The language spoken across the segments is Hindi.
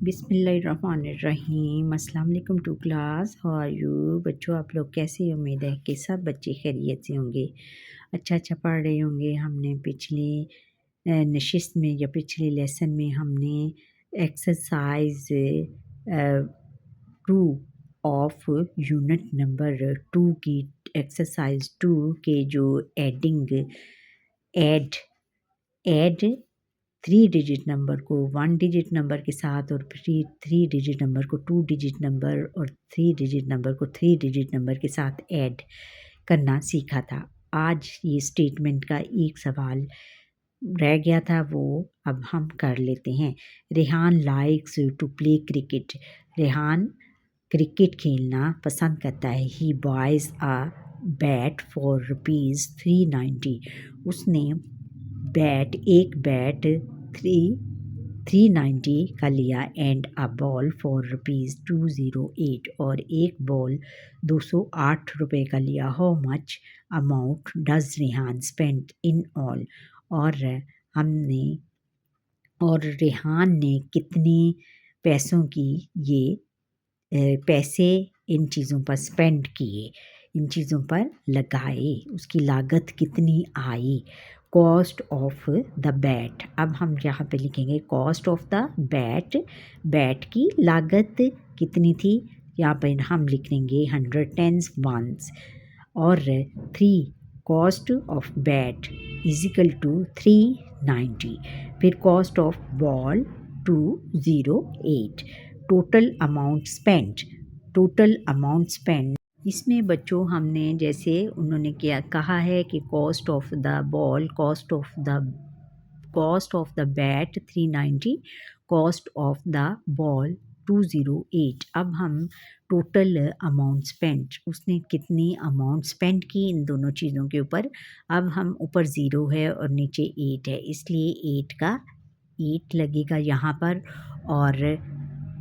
बिस्मिल्लाहिर्रहमानिर्रहीम। अस्सलाम वालेकुम to class. How are you बच्चों, आप लोग कैसे? उम्मीद है कि सब बच्चे खैरियत से होंगे, अच्छा पढ़ रहे होंगे। हमने पिछली नशिस्त में या पिछले लेसन में हमने एक्सरसाइज 2 ऑफ यूनिट नंबर 2 की एक्सरसाइज 2 के जो एड एड 3 डिजिट नंबर को 1 डिजिट नंबर के साथ और 3 डिजिट नंबर को 2 डिजिट नंबर और 3 डिजिट नंबर को 3 डिजिट नंबर के साथ ऐड करना सीखा था। आज ये स्टेटमेंट का एक सवाल रह गया था, वो अब हम कर लेते हैं। Rehan likes to play cricket. Rehan cricket खेलना पसंद करता है। He buys a bat for ₹390। उसने एक बैट 390 का लिया एंड अ बॉल फॉर ₹208 और एक बॉल 208 रुपए का लिया। How much amount does Rehan spend in all. और रेहान ने कितने पैसों की पैसे इन चीज़ों पर स्पेंड किए, इन चीज़ों पर लगाए, उसकी लागत कितनी आई। Cost of the bat. अब हम यहाँ पे लिखेंगे कॉस्ट ऑफ द बैट की लागत कितनी थी। यहाँ पर हम लिखेंगे 100 टेंस वंस। और 3 cost of bat is equal to 390। फिर cost of ball 208। Total amount spend. इसमें बच्चों हमने जैसे उन्होंने क्या कहा है कि cost of the bat 390, cost of the ball 208। अब हम टोटल अमाउंट स्पेंड, उसने कितनी अमाउंट स्पेंड की इन दोनों चीज़ों के ऊपर। अब हम ऊपर 0 है और नीचे 8 है, इसलिए 8 लगेगा यहाँ पर। और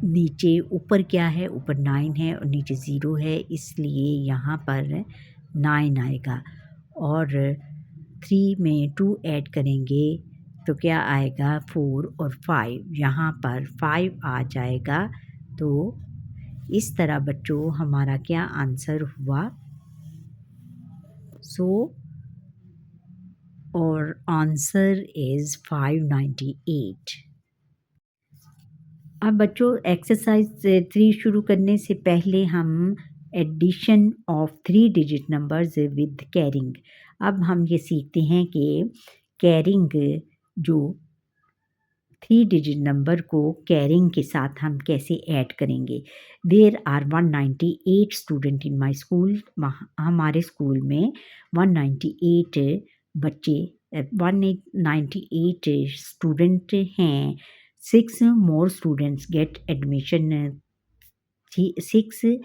नीचे ऊपर क्या है, ऊपर 9 है और नीचे 0 है, इसलिए यहाँ पर 9 आएगा। और 3 में 2 ऐड करेंगे तो क्या आएगा 4 और 5, यहाँ पर 5 आ जाएगा। तो इस तरह बच्चों हमारा क्या आंसर हुआ। और आंसर इज़ 598। अब बच्चों एक्सरसाइज 3 शुरू करने से पहले हम addition of 3 digit numbers with carrying. अब हम ये सीखते हैं कि कैरिंग जो 3 डिजिट नंबर को कैरिंग के साथ हम कैसे ऐड करेंगे। There are 198 student in my school. हमारे स्कूल में 198 बच्चे 198 स्टूडेंट हैं। 6 मोर स्टूडेंट्स गेट एडमिशन। 6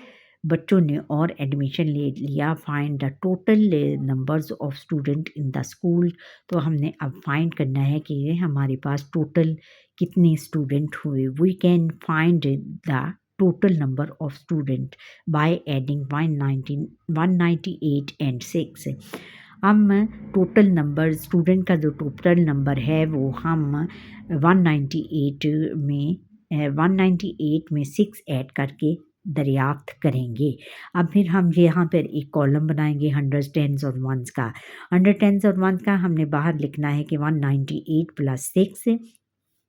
बच्चों ने और एडमिशन ले लिया। Find the total numbers of student in the school. तो हमने अब फाइंड करना है कि हमारे पास टोटल कितने स्टूडेंट हुए। We can find the total number of student by adding 198 and 6। हम टोटल नंबर स्टूडेंट का जो टोटल नंबर है वो हम 198 में 6 ऐड करके दरियाफ्त करेंगे। अब फिर हम यहाँ पर एक कॉलम बनाएंगे 100 टेंस और वंस का। 100 टेंस और वंस का हमने बाहर लिखना है कि 198 प्लस 6,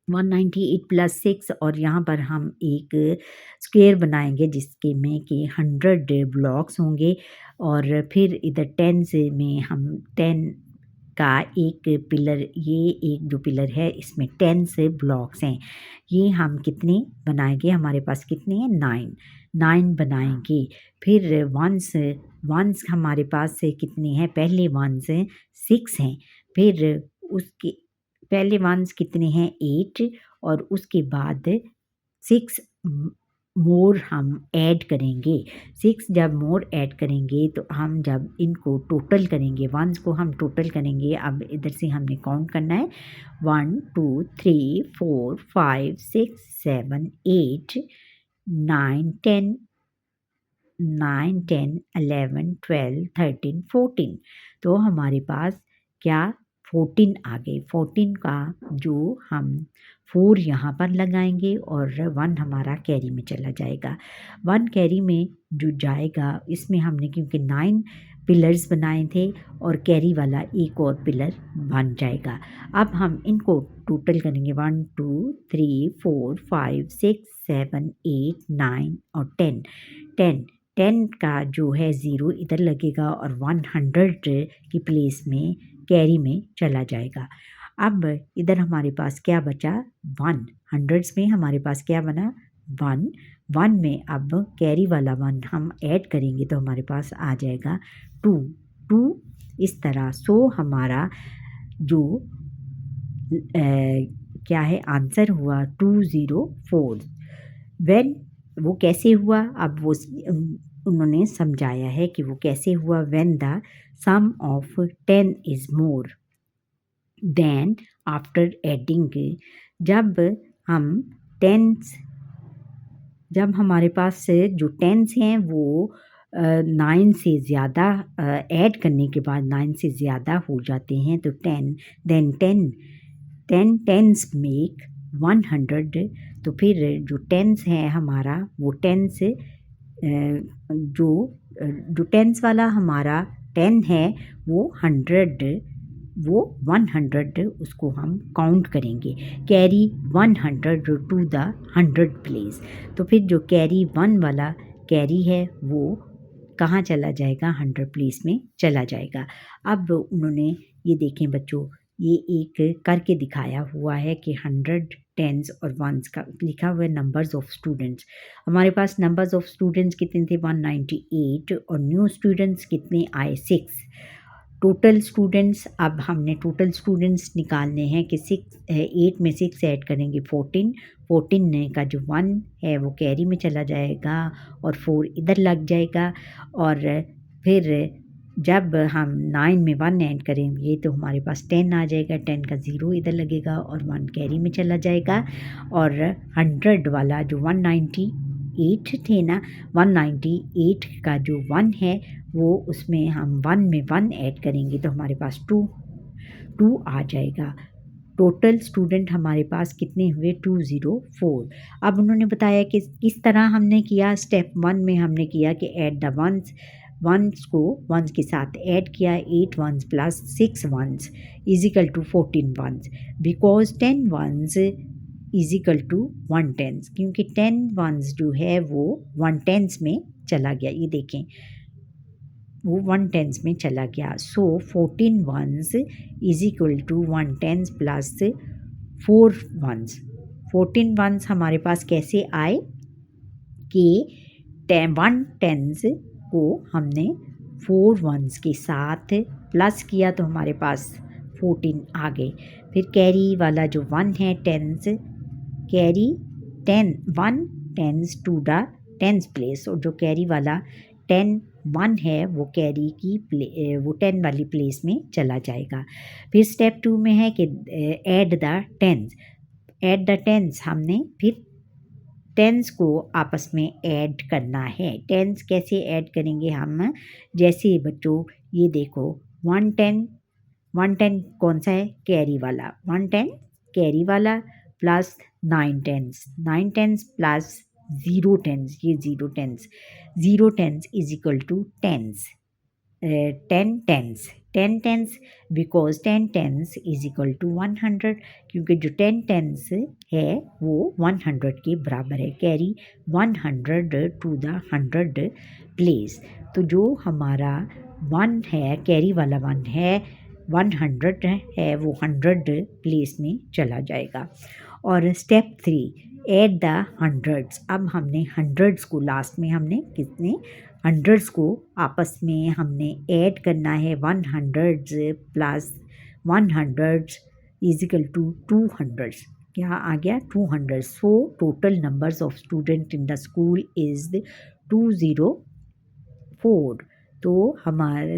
198 प्लस 6। और यहाँ पर हम एक स्क्वायर बनाएंगे जिसके में कि 100 ब्लॉक्स होंगे। और फिर इधर 10 में हम 10 का एक पिलर, ये एक जो पिलर है इसमें 10 से ब्लॉक्स हैं। ये हम कितने बनाएंगे, हमारे पास कितने हैं 9 बनाएंगे। फिर वंस हमारे पास से कितने हैं, पहले वंस 6 हैं। फिर उसके पहले वंस कितने हैं 8 और उसके बाद 6 मोर हम ऐड करेंगे। 6 जब मोर ऐड करेंगे तो हम जब इनको टोटल करेंगे, वंस को हम टोटल करेंगे। अब इधर से हमने काउंट करना है 1 2 3 4 5 6 7 8 9 10 11 12 13 14। तो हमारे पास क्या 14 आ गए। 14 का जो हम 4 यहाँ पर लगाएंगे और 1 हमारा कैरी में चला जाएगा। 1 कैरी में जो जाएगा इसमें हमने क्योंकि 9 पिलर्स बनाए थे और कैरी वाला एक और पिलर बन जाएगा। अब हम इनको टोटल करेंगे 1 2 3 4 5 6 7 8 9 और 10 10 10 का जो है 0 इधर लगेगा और 100 की प्लेस में कैरी में चला जाएगा। अब इधर हमारे पास क्या बचा 1 हंड्रेड्स में हमारे पास क्या बना 1 1 में अब कैरी वाला 1 हम ऐड करेंगे तो हमारे पास आ जाएगा 2 2 इस तरह। सो हमारा जो क्या है आंसर हुआ 204। व्हेन वो कैसे हुआ अब वो उन्होंने समझाया है कि वो कैसे हुआ। When the sum of 10 is more than after adding, जब हम टेंस जब हमारे पास जो टेंस हैं वो 9 से ज़्यादा ऐड करने के बाद 9 से ज़्यादा हो जाते हैं तो 10 देन 10 टेंस मेक 100। तो फिर जो टेंस है हमारा वो टेंस जो टेंस वाला हमारा 10 है वो 100 उसको हम काउंट करेंगे कैरी 100 टू द 100 प्लेस। तो फिर जो कैरी 1 वाला कैरी है वो कहाँ चला जाएगा 100 प्लेस में चला जाएगा। अब उन्होंने ये देखें बच्चों ये एक करके दिखाया हुआ है कि 100 टेंस और वंस का लिखा हुआ है नंबर्स ऑफ स्टूडेंट्स। हमारे पास नंबर्स ऑफ स्टूडेंट्स कितने थे 198 और न्यू स्टूडेंट्स कितने आए 6। टोटल स्टूडेंट्स अब हमने टोटल स्टूडेंट्स निकालने हैं कि 8 में 6 ऐड करेंगे 14 का जो 1 है वो कैरी में चला जाएगा और 4 इधर लग जाएगा और फिर जब हम 9 में 1 ऐड करेंगे तो हमारे पास 10 आ जाएगा। 10 का 0 इधर लगेगा और 1 कैरी में चला जाएगा और 100 वाला जो 198 थे ना 198 का जो 1 है वो उसमें हम 1 में 1 ऐड करेंगे तो हमारे पास 2 आ जाएगा। टोटल स्टूडेंट हमारे पास कितने हुए 204। अब उन्होंने बताया कि किस तरह हमने किया। स्टेप 1 में हमने किया कि ऐड द वंस को वंस के साथ ऐड किया 8 ones plus 6 ones equal to 14 ones because 10 ones equal to 1 tens क्योंकि 10 वंस जो है वो 1 टेंस में चला गया। ये देखें वो 1 टेंस में चला गया। So 14 ones is equal to 1 tens plus 4 ones. 14 ones हमारे पास कैसे आए कि 1 टेंस को हमने 4 वंस के साथ प्लस किया तो हमारे पास 14 आ गए। फिर कैरी वाला जो 1 है tens carry 1 tens to the tens place और जो कैरी वाला 1 है वो कैरी की वो 10 वाली प्लेस में चला जाएगा। फिर स्टेप 2 में है कि ऐड द टेंस हमने फिर टेंस को आपस में ऐड करना है। टेंस कैसे ऐड करेंगे हम जैसे बच्चों ये देखो 110 कौन सा है कैरी वाला 110 कैरी वाला प्लस 9 टेंस प्लस 0 टेंस ये 0 tens is equal to 10 tens because 10 tens is equal to 100 क्योंकि जो 10 टेंस है वो 100 के बराबर है। Carry 100 to the 100 place. तो जो हमारा 1 है कैरी वाला 1 है 100 है वो 100 प्लेस में चला जाएगा। और स्टेप 3 ऐड द हंड्रेड्स। अब हमने हंड्रेड्स को लास्ट में हमने कितने हंड्रेड्स को आपस में हमने ऐड करना है 100 प्लस 100 इजिकल टू 200 क्या आ गया 200। So total numbers of student in the school is 204। तो हमारे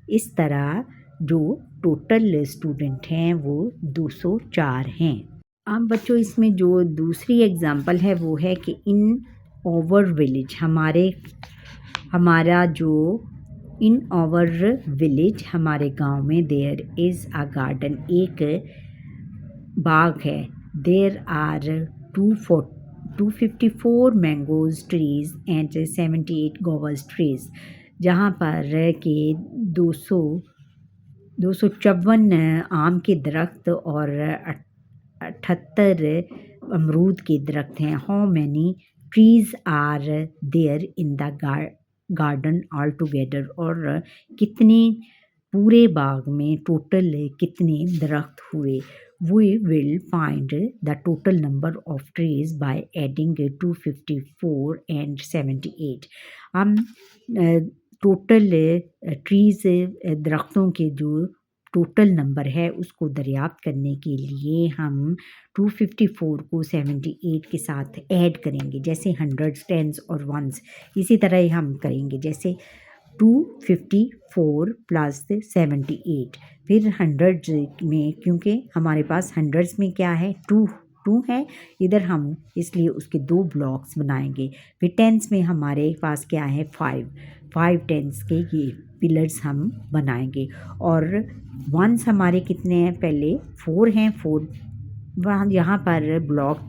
इस तरह जो टोटल स्टूडेंट हैं वो 204 हैं। अब बच्चों इसमें जो दूसरी एग्ज़ाम्पल है वो है कि इन आवर विलेज हमारा जो इन आवर विलेज हमारे गांव में देयर इज़ अ गार्डन एक बाग है There are 254 mangoes trees and 78 guavas trees, जहाँ पर कि 200 254 आम के दरख्त और 78 अमरूद के दरख्त हैं. How many trees are there in the garden all together, और कितने पूरे बाग में टोटल कितने दरख्त हुए. We will find the total number of trees by adding 254 and 78. हम टोटल ट्रीज दरख्तों के जो टोटल नंबर है उसको दरियाफ्त करने के लिए हम 254 को 78 के साथ ऐड करेंगे, जैसे हंड्रेड्स, टेंस और वंस. इसी तरह ही हम करेंगे, जैसे 254 प्लस 78. फिर हंड्रेड्स में, क्योंकि हमारे पास हंड्रेड्स में क्या है, टू है इधर, हम इसलिए उसके 2 ब्लॉक्स बनाएंगे. फिर टेंस में हमारे पास क्या है, 5 टेंस के ये पिलर्स हम बनाएंगे. और वंस हमारे कितने हैं, पहले 4 हैं, 4 वहाँ यहाँ पर ब्लॉक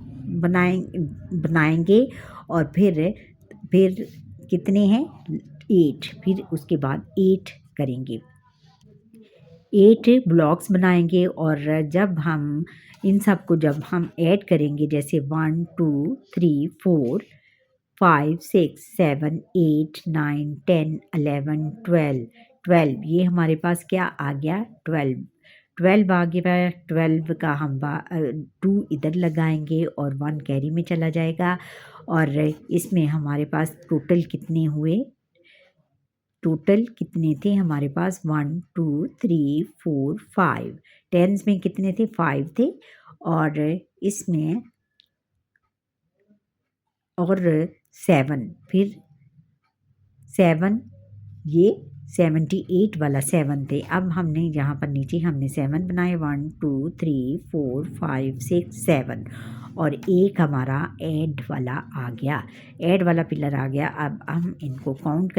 बनाएंगे. और फिर कितने हैं, 8. फिर उसके बाद 8 करेंगे, 8 ब्लॉक्स बनाएंगे. और जब हम इन सब को जब हम ऐड करेंगे, जैसे 1 2 3 4 5 6 7 8 9 10 11 12, ये हमारे पास क्या आ गया, 12 आ गया. 12 का हम 2 इधर लगाएंगे और 1 कैरी में चला जाएगा. और इसमें हमारे पास टोटल कितने हुए, टोटल कितने थे हमारे पास, 1 2 3 4 5. टेंस में कितने थे, 5 थे. और इसमें और 7, फिर 7, ये 78 वाला 7 थे. अब हमने यहाँ पर नीचे हमने 7 बनाए, 1 2 3 4 5 6 7. और एक हमारा ऐड वाला आ गया, ऐड वाला पिलर आ गया. अब हम इनको काउंट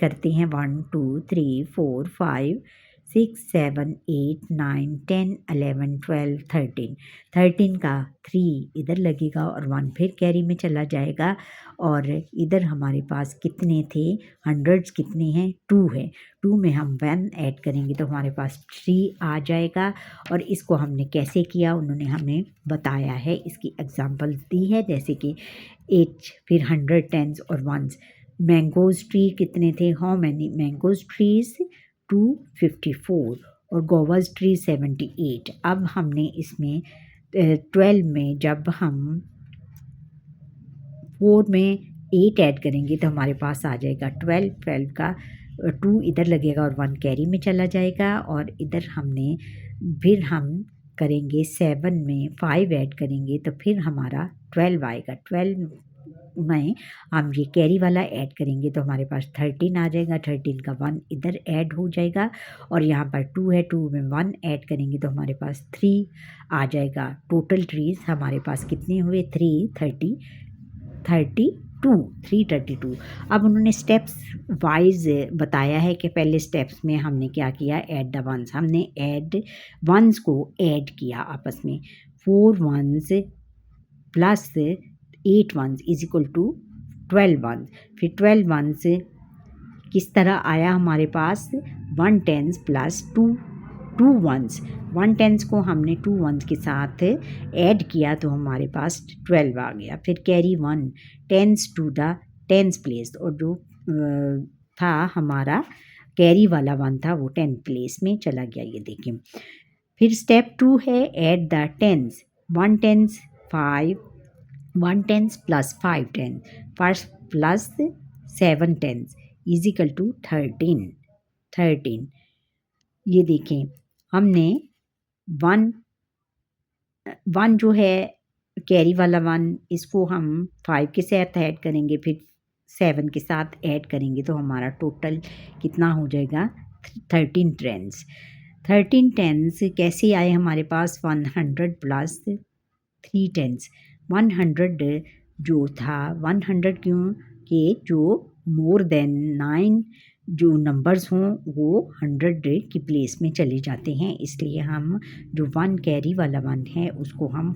करते हैं, 1 2 3 4 5 6 7 8 9 10 11 12 13. 13 का 3 इधर लगेगा और 1 फिर कैरी में चला जाएगा. और इधर हमारे पास कितने थे, हंड्रेड्स कितने हैं, 2 है. 2 में हम 1 ऐड करेंगे तो हमारे पास 3 आ जाएगा. और इसको हमने कैसे किया, उन्होंने हमें बताया है, इसकी एग्जांपल्स दी है, जैसे कि 8, फिर 100 टेंस और वंस. मैंगोज ट्री कितने थे, हाउ मैनी मैंगोज ट्रीज, 254. और गोवाज ट्री 78. अब हमने इसमें 12 में जब हम 4 में 8 ऐड करेंगे तो हमारे पास आ जाएगा 12 का 2 इधर लगेगा और 1 कैरी में चला जाएगा. और इधर हमने फिर हम करेंगे 7 में 5 ऐड करेंगे तो फिर हमारा 12 आएगा. 12 में हम ये कैरी वाला ऐड करेंगे तो हमारे पास 13 आ जाएगा. 13 का 1 इधर ऐड हो जाएगा. और यहाँ पर 2 है, 2 में 1 ऐड करेंगे तो हमारे पास 3 आ जाएगा. टोटल ट्रीज हमारे पास कितने हुए, 332. अब उन्होंने स्टेप्स वाइज बताया है कि पहले स्टेप्स में हमने क्या किया, ऐड द वंस. हमने ऐड वंस को ऐड किया आपस में, 4 ones plus 8 ones is equal to 12 ones. फिर 12 वंस किस तरह आया हमारे पास, 1 टेंस प्लस 2 वंस. 1 टेंस को हमने 2 वंस के साथ ऐड किया तो हमारे पास 12 आ गया. फिर carry 1 tens to the tens place, और जो था हमारा कैरी वाला 1 था वो 10 प्लेस में चला गया, ये देखें. फिर स्टेप 2 है add the tens. 1 tens 5, 1 tens plus 5 tens, first plus 7 tens is equal to 13. ये देखें, हमने 1 जो है कैरी वाला 1, इसको हम 5 के साथ ऐड करेंगे, फिर 7 के साथ ऐड करेंगे तो हमारा टोटल कितना हो जाएगा, 13 टेंस. 13 टेंस कैसे आए हमारे पास, 100 प्लस 3 टेंस. 100 जो था, 100 क्यों कि जो मोर देन 9 जो नंबर्स हों वो 100 की प्लेस में चले जाते हैं, इसलिए हम जो 1 कैरी वाला 1 है उसको हम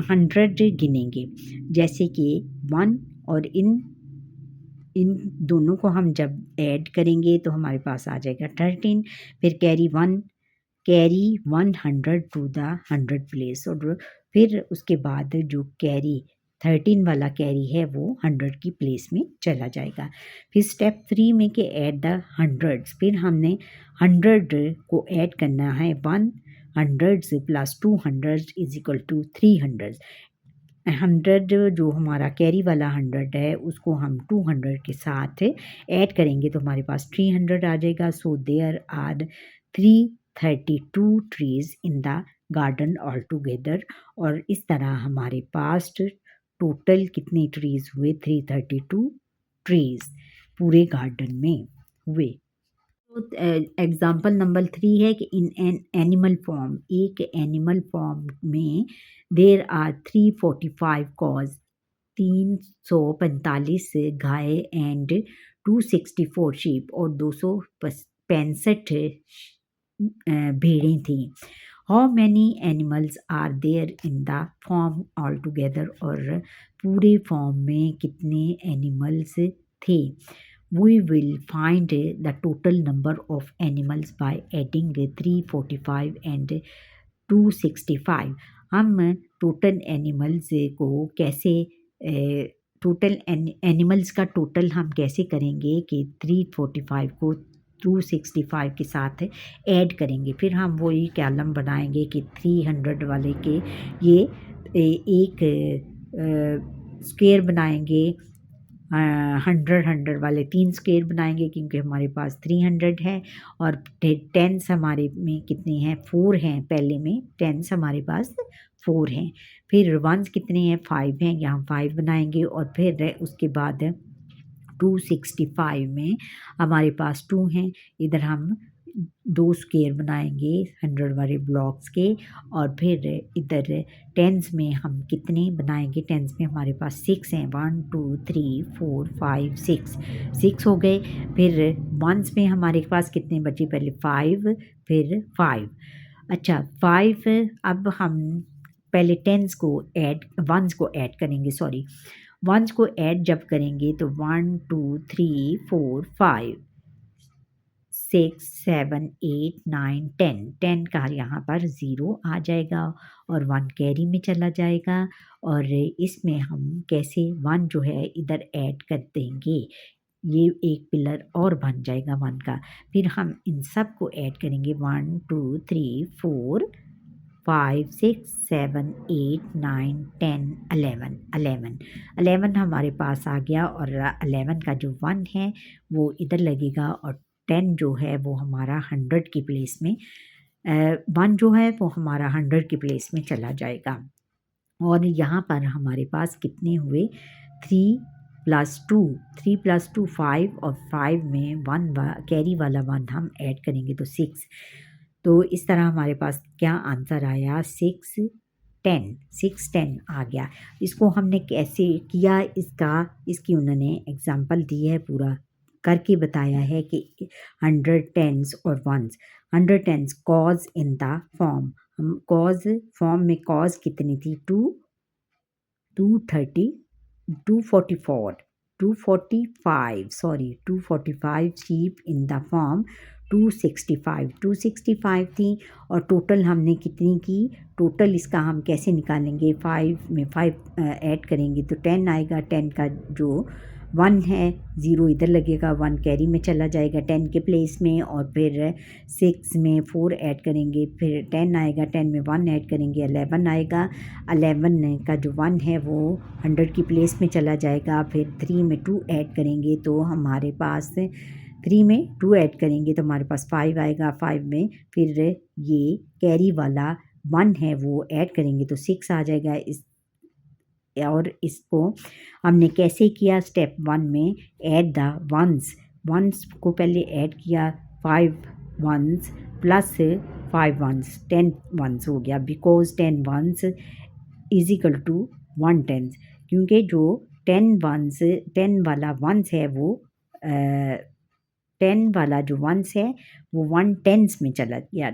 100 गिनेंगे। जैसे कि 1 और इन दोनों को हम जब ऐड करेंगे तो हमारे पास आ जाएगा 13, फिर कैरी 100 टू द 100 प्लेस, और फिर उसके बाद जो कैरी 13 वाला कैरी है वो 100 की प्लेस में चला जाएगा। फिर स्टेप 3 में कि ऐड द हंड्रेड्स, फिर हमने 100 को ऐड करना है। 1 hundreds plus 200 is equal to 300। 100 जो हमारा कैरी वाला 100 है उसको हम 200 के साथ ऐड करेंगे तो हमारे पास 300 आ जाएगा। So there are 332 trees in the garden all together, और इस तरह हमारे पास टोटल कितने ट्रीज हुए? 332 ट्रीज पूरे गार्डन में हुए। तो एग्जाम्पल नंबर 3 है कि इन एन एनिमल फॉर्म, एक एनिमल फॉर्म में देर आर 345 कॉज, 345 गाय एंड 264 शीप, और 265 भेड़ें थी। How many animals are there in the farm all together, और पूरे फॉर्म में कितने एनिमल्स थे? We will find the total number of animals by adding 345 and 265। हम टोटल एनिमल्स को कैसे टोटल एनिमल्स का टोटल हम कैसे करेंगे कि 345 को 265 के साथ ऐड करेंगे। फिर हम वही कॉलम बनाएंगे कि 300 वाले के ये एक स्क्वायर बनाएंगे, 100 वाले 3 स्क्वायर बनाएंगे क्योंकि हमारे पास 300 है, और टेंस हमारे में कितने हैं? 4 हैं। पहले में टेंस हमारे पास 4 हैं। फिर वंस कितने हैं? 5 हैं, यहाँ 5 बनाएंगे, और फिर उसके बाद 265 में हमारे पास 2 हैं। इधर हम 2 स्क्वायर बनाएंगे 100 वाले ब्लॉक्स के, और फिर इधर टेंस में हम कितने बनाएंगे? टेंस में हमारे पास 6 हैं, 1 2 3 4 5 6 हो गए। फिर वंस में हमारे पास कितने बचे? पहले 5 फिर 5। अच्छा 5, अब हम पहले टेंस को वंस को ऐड करेंगे, सॉरी वंस को ऐड जब करेंगे तो 1 2 3 4 5 6 7 8 9 10, 10 का यहाँ पर 0 आ जाएगा और 1 कैरी में चला जाएगा। और इसमें हम कैसे 1 जो है इधर ऐड कर देंगे, ये एक पिलर और बन जाएगा 1 का। फिर हम इन सब को ऐड करेंगे 1 2 3 4 5 6 7 8 9 10 11 हमारे पास आ गया, और 11 का जो 1 है वो इधर लगेगा, और 10 जो है वो हमारा 100 की प्लेस में 1 जो है वो हमारा 100 की प्लेस में चला जाएगा। और यहाँ पर हमारे पास कितने हुए? 3 + 2 5, और 5 में 1 कैरी वाला 1 हम ऐड करेंगे तो 6। तो इस तरह हमारे पास क्या आंसर आया? 6 10 आ गया। इसको हमने कैसे किया, इसकी उन्होंने एग्जाम्पल दी है, पूरा करके बताया है कि 100 टेंस और ones. 100 tens cows in the farm, हम कॉज फॉर्म में कॉज कितनी थी? 230 245 शीप इन द फॉर्म 265 थी। और टोटल हमने कितनी की? टोटल इसका हम कैसे निकालेंगे? 5 में 5 ऐड करेंगे तो 10 आएगा। 10 का जो 1 है 0 इधर लगेगा, 1 कैरी में चला जाएगा 10 के प्लेस में, और फिर 6 में 4 ऐड करेंगे, फिर 10 आएगा, 10 में 1 ऐड करेंगे 11 आएगा। 11 का जो 1 है वो 100 की प्लेस में चला जाएगा। फिर 3 में 2 ऐड करेंगे तो हमारे पास 3 में 2 ऐड करेंगे तो हमारे पास 5 आएगा। 5 में फिर ये कैरी वाला 1 है वो ऐड करेंगे तो 6 आ जाएगा। और इसको हमने कैसे किया? स्टेप 1 में ऐड द वंस को पहले ऐड किया, 5 वंस प्लस 5 वंस 10 वंस हो गया, because 10 ones is equal to 1 tens, क्योंकि जो 10 वाला वंस है वो 10 वाला जो वंस है वो 1 टेंस में चला गया,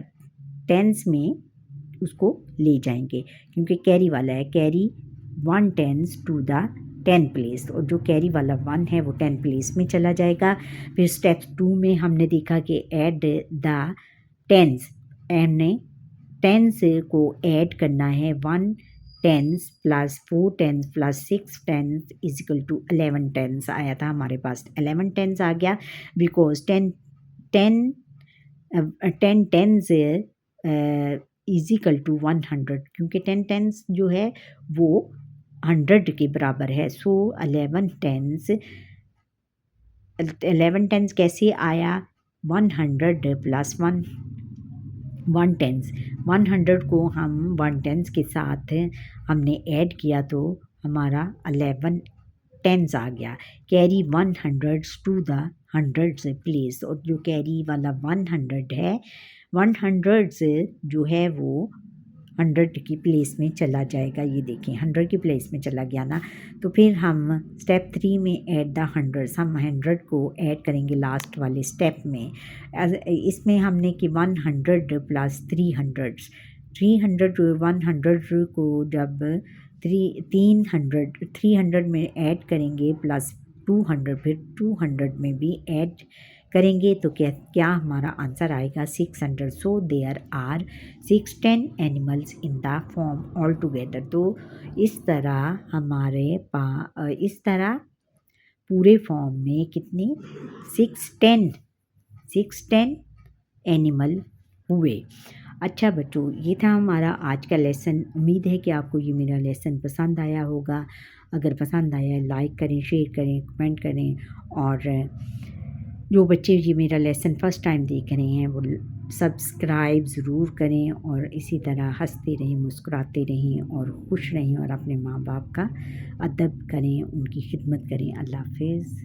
टेंस में उसको ले जाएंगे क्योंकि कैरी वाला है, carry 1 tens to the 10 place, और जो कैरी वाला 1 है वो 10 प्लेस में चला जाएगा। फिर स्टेप 2 में हमने देखा कि ऐड द टेंस, हमने टेंस को ऐड करना है, 1 tens plus 4 tens plus 6 tens is equal to 11 tens आया था हमारे पास, 11 टेंस आ गया because 10 tens is equal to 100, क्योंकि 10 टेंस जो है वो 100 के बराबर है। सो 11 टेंस कैसे आया, 100 प्लस 1 टेंस, 100 को हम 1 टेंस के साथ हमने ऐड किया तो हमारा 11 टेंस आ गया। कैरी 100 टू द 100 प्लेस, और जो कैरी वाला 100 है, 100 जो है वो 100 की प्लेस में चला जाएगा। ये देखें 100 की प्लेस में चला गया ना। तो फिर हम स्टेप 3 में ऐड द 100, हम 100 को ऐड करेंगे लास्ट वाले स्टेप में। इसमें हमने कि 100 प्लस 300, 100 को जब 300 में ऐड करेंगे प्लस 200, फिर 200 में भी ऐड करेंगे तो क्या हमारा आंसर आएगा 600। So there are 610 animals in the farm all together. तो इस तरह हमारे इस तरह पूरे फॉर्म में कितने 610 एनिमल हुए। अच्छा बच्चों, ये था हमारा आज का लेसन। उम्मीद है कि आपको ये मेरा लेसन पसंद आया होगा। अगर पसंद आया लाइक करें, शेयर करें, कमेंट करें, और जो बच्चे ये मेरा लेसन फ़र्स्ट टाइम देख रहे हैं वो सब्सक्राइब ज़रूर करें, और इसी तरह हंसते रहें, मुस्कुराते रहें और खुश रहें, और अपने माँ बाप का अदब करें, उनकी खिदमत करें। अल्लाह हाफ़िज़।